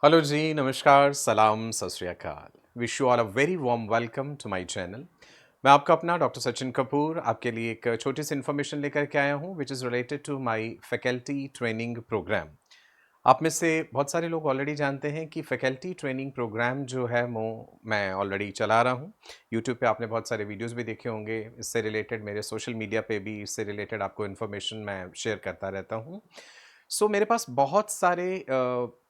Hello जी, नमस्कार, सलाम, सत श्री अकाल। Wish you all a very warm welcome to my channel. मैं आपका अपना डॉक्टर सचिन कपूर आपके लिए एक छोटी सी इन्फॉर्मेशन लेकर के आया हूँ which is related to my faculty training programme. आप में से बहुत सारे लोग ऑलरेडी जानते हैं कि फैकल्टी ट्रेनिंग प्रोग्राम जो है वो मैं ऑलरेडी चला रहा हूँ। यूट्यूब पे आपने बहुत सारे वीडियोस भी देखे होंगे, इससे रिलेटेड मेरे सोशल मीडिया पे भी इससे रिलेटेड आपको इन्फॉर्मेशन मैं शेयर करता रहता हूँ। सो मेरे पास बहुत सारे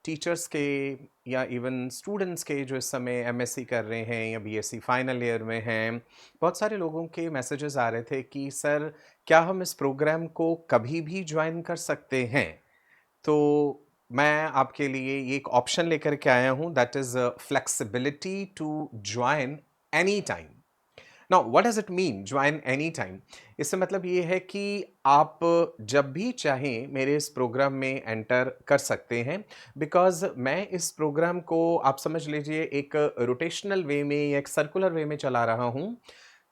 टीचर्स के या इवन स्टूडेंट्स के जो इस समय एमएससी कर रहे हैं या बीएससी फाइनल ईयर में हैं, बहुत सारे लोगों के मैसेजेस आ रहे थे कि सर क्या हम इस प्रोग्राम को कभी भी ज्वाइन कर सकते हैं। तो मैं आपके लिए ये एक ऑप्शन लेकर के आया हूँ that is flexibility to join any time. Now what does it mean join any time? इससे मतलब ये है कि आप जब भी चाहें मेरे इस प्रोग्राम में एंटर कर सकते हैं, बिकॉज मैं इस प्रोग्राम को आप समझ लीजिए एक रोटेशनल वे में या एक सर्कुलर वे में चला रहा हूँ।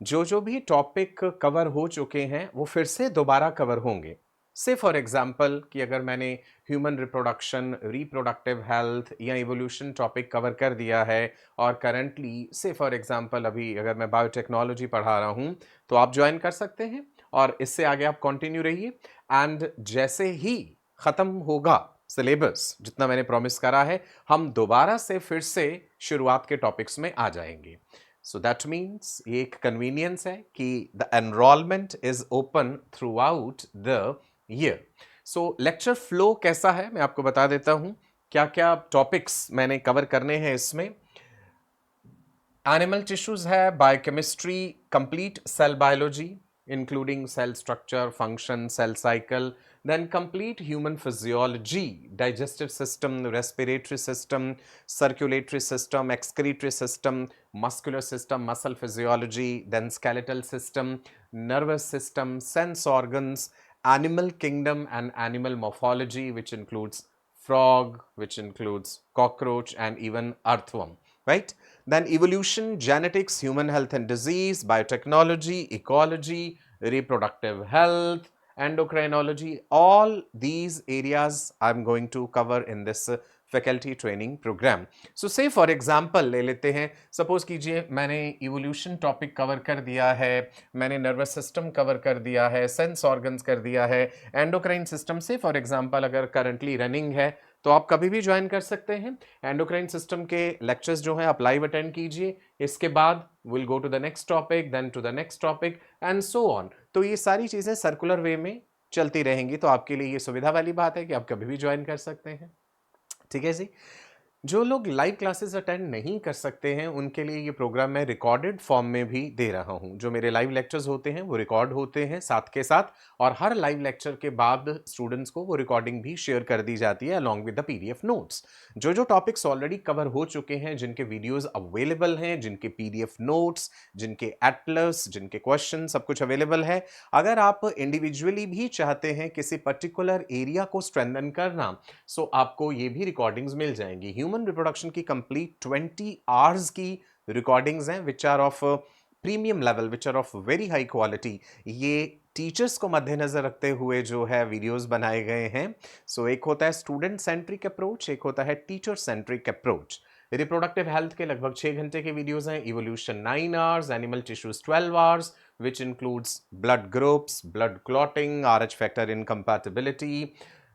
जो भी टॉपिक कवर हो चुके हैं वो फिर से दोबारा कवर होंगे। से फॉर एग्जांपल कि अगर मैंने ह्यूमन रिप्रोडक्शन, रिप्रोडक्टिव हेल्थ या इवोल्यूशन टॉपिक कवर कर दिया है और करंटली से फॉर एग्जांपल अभी अगर मैं बायोटेक्नोलॉजी पढ़ा रहा हूँ, तो आप ज्वाइन कर सकते हैं और इससे आगे आप कंटिन्यू रहिए। एंड जैसे ही खत्म होगा सिलेबस जितना मैंने प्रॉमिस करा है, हम दोबारा से फिर से शुरुआत के टॉपिक्स में आ जाएंगे। सो दैट मीन्स ये एक कन्वीनियंस है कि the enrolment is open through out the year. So lecture flow कैसा है मैं आपको बता देता हूं, क्या क्या टॉपिक्स मैंने कवर करने हैं इसमें। एनिमल टिश्यूज है, biochemistry, complete cell biology including cell structure, function, cell cycle, then complete human physiology, digestive system, respiratory system, circulatory system, excretory system, muscular system, muscle physiology, then skeletal system, nervous system, sense organs, animal kingdom and animal morphology, which includes frog, which includes cockroach and even earthworm, right? Then evolution, genetics, human health and disease, biotechnology, ecology, reproductive health, endocrinology, all these areas I'm going to cover in this faculty training programme. So से for example ले लेते हैं, suppose कीजिए मैंने evolution topic cover कर दिया है, मैंने नर्वस सिस्टम कवर कर दिया है, सेंस ऑर्गन्स कर दिया है, एंडोक्राइन सिस्टम से फॉर एग्जांपल अगर करंटली रनिंग है तो आप कभी भी ज्वाइन कर सकते हैं। एंडोक्राइन सिस्टम के लेक्चर्स जो है आप लाइव अटेंड कीजिए, इसके बाद will go to the next topic, then to the next topic and so on. तो ये सारी चीजें सर्कुलर वे में चलती रहेंगी, तो आपके लिए ये सुविधा वाली बात है कि आप कभी भी ज्वाइन कर सकते हैं। ठीक है जी। जो लोग लाइव क्लासेस अटेंड नहीं कर सकते हैं उनके लिए ये प्रोग्राम मैं रिकॉर्डेड फॉर्म में भी दे रहा हूं। जो मेरे लाइव लेक्चर्स होते हैं वो रिकॉर्ड होते हैं साथ के साथ, और हर लाइव लेक्चर के बाद स्टूडेंट्स को वो रिकॉर्डिंग भी शेयर कर दी जाती है along with the PDF notes. जो टॉपिक्स ऑलरेडी कवर हो चुके हैं, जिनके वीडियोस अवेलेबल हैं, जिनके पीडीएफ नोट्स, जिनके एटलस, जिनके क्वेश्चन, सब कुछ अवेलेबल है। अगर आप इंडिविजुअली भी चाहते हैं किसी पर्टिकुलर एरिया को स्ट्रेंथन करना, सो आपको ये भी रिकॉर्डिंग्स मिल जाएंगी। ह्यूमन रिप्रोडक्शन की कंप्लीट 20 आवर्स की रिकॉर्डिंग्स हैं which are of premium level, which are of very high quality. ये टीचर्स को मद्देनजर रखते हुए जो है वीडियोस बनाए गए हैं। सो एक होता है स्टूडेंट सेंट्रिक अप्रोच, एक होता है teacher centric approach. Reproductive health के लगभग 6 घंटे के वीडियोस हैं, evolution 9 hours, animal tissues 12 hours which includes blood groups, blood clotting, RH factor incompatibility.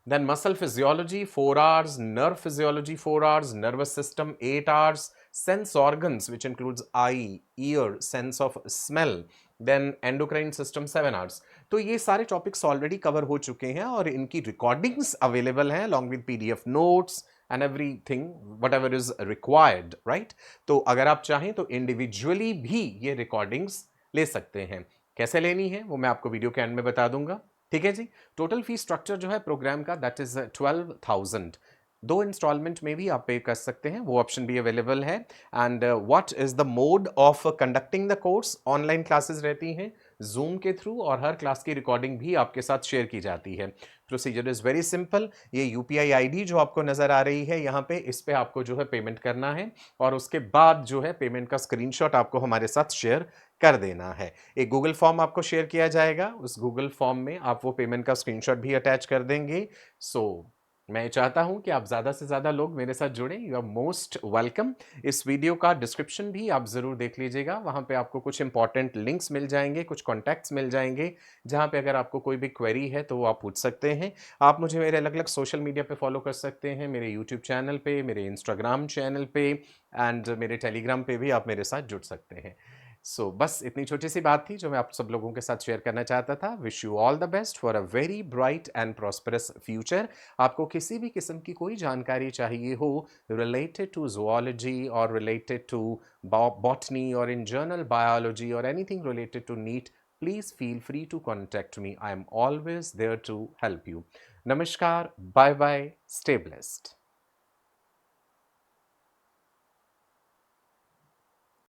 Then muscle physiology 4 hours, nerve physiology 4 hours, nervous system 8 hours, sense organs which includes eye, ear, sense of smell, then endocrine system 7 hours. तो ये सारे topics already cover हो चुके हैं और इनकी recordings available हैं along with PDF notes and everything whatever is required, right? तो अगर आप चाहें तो इंडिविजुअली भी ये रिकॉर्डिंग्स ले सकते हैं। कैसे लेनी है वो मैं आपको वीडियो के एंड में बता दूंगा। ठीक है जी। टोटल फीस स्ट्रक्चर जो है प्रोग्राम का दैट इज 12,000। 2 इंस्टॉलमेंट में भी आप पे कर सकते हैं, वो ऑप्शन भी अवेलेबल है। And what is the mode of conducting the course? Online classes रहती हैं जूम के थ्रू और हर क्लास की रिकॉर्डिंग भी आपके साथ शेयर की जाती है। Procedure is very simple. ये यूपीआई आईडी जो आपको नजर आ रही है यहाँ पे, इस पे आपको जो है पेमेंट करना है और उसके बाद जो है पेमेंट का स्क्रीनशॉट आपको हमारे साथ शेयर कर देना है। एक गूगल फॉर्म आपको शेयर किया जाएगा, उस गूगल फॉर्म में आप वो पेमेंट का स्क्रीनशॉट भी अटैच कर देंगे। सो मैं चाहता हूं कि आप ज़्यादा से ज़्यादा लोग मेरे साथ जुड़ें। You are most welcome. इस वीडियो का डिस्क्रिप्शन भी आप ज़रूर देख लीजिएगा, वहाँ पे आपको कुछ इंपॉर्टेंट लिंक्स मिल जाएंगे, कुछ कॉन्टैक्ट्स मिल जाएंगे, जहाँ पे अगर आपको कोई भी क्वेरी है तो वो आप पूछ सकते हैं। आप मुझे मेरे अलग अलग सोशल मीडिया पे फॉलो कर सकते हैं, मेरे यूट्यूब चैनल पे, मेरे इंस्टाग्राम चैनल पे एंड मेरे टेलीग्राम पे भी आप मेरे साथ जुड़ सकते हैं। बस इतनी छोटी सी बात थी जो मैं आप सब लोगों के साथ शेयर करना चाहता था। Wish you all the best for a very bright and prosperous future. आपको किसी भी किस्म की कोई जानकारी चाहिए हो related to zoology or related to botany or in journal biology or anything related to NEET, please feel free to contact me. I am always there to help you. Namaskar, bye bye, stay blessed.